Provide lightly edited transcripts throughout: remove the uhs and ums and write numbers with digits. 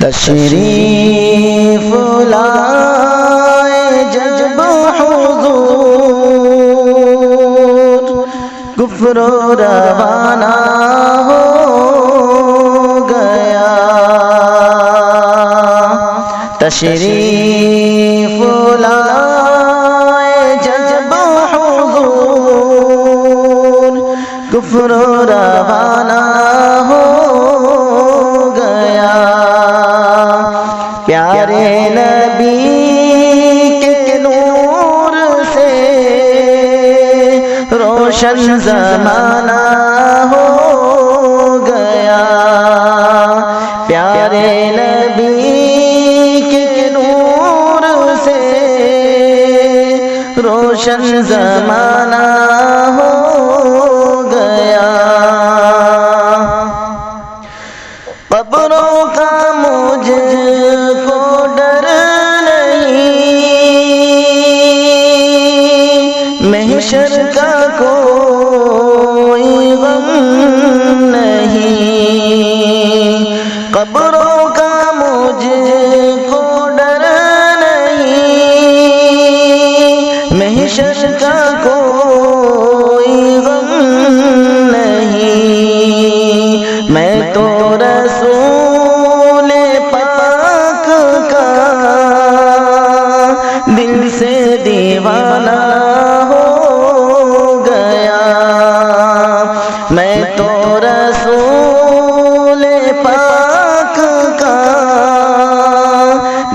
تشریف لائے جب حضور کفر روانہ ہو گیا، تشریف لائے جب حضور کفر روانہ ہو گیا، پیارے نبی کے نور سے روشن زمانہ ہو گیا، پیارے نبی کے نور سے روشن زمانہ ہو گیا، قبروں کا مجھ کو ڈر نہیں، محشر کا کوئی غم نہیں، قبروں کا مجھ کو ڈر نہیں، محشر کا کوئی غم نہیں، میں تو رسول پاک کا دل سے دیوانہ ہو گیا، میں تو رسول پاک کا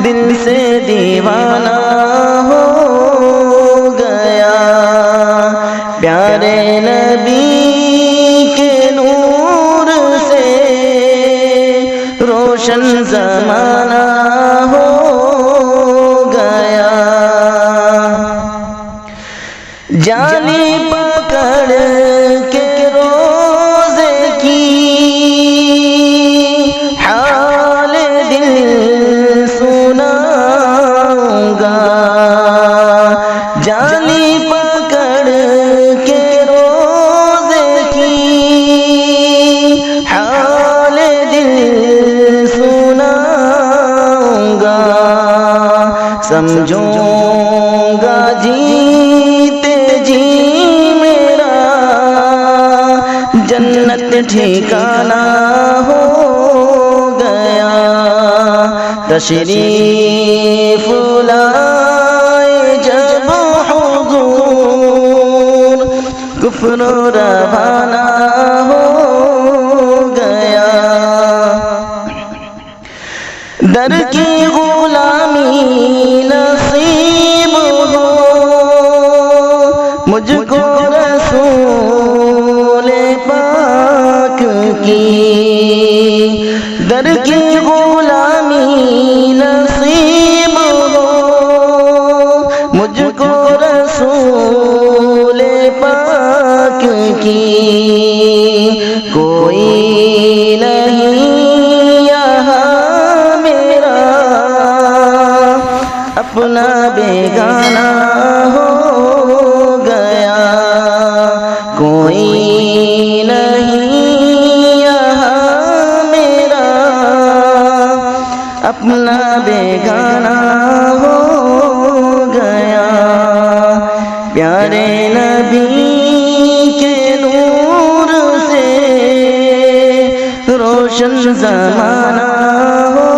دل سے دیوانہ ہو گیا، پیارے نبی کے نور سے روشن زمانہ ہو گیا، جالی پکڑ کے روزے کی حال دل سناؤں گا، جالی پکڑ کے روزے کی حال دل سناؤں گا، سمجھوں گا جیتے جی میرا جنت ٹھکانہ ہو گیا، تشریف لائے جب حضور کفر روانہ ہو گیا، در کی غلامی نصیب ہو مجھ کو رسول پاک کی، در کی غلامی نصیب ہو مجھ کو رسول پاک کی، کوئی نہیں یہاں میرا اپنا بیگانہ ہو گیا، کوئی نہیں یہاں میرا اپنا بیگانہ ہو گیا، پیارے نبی کے نور سے روشن زمانہ ہو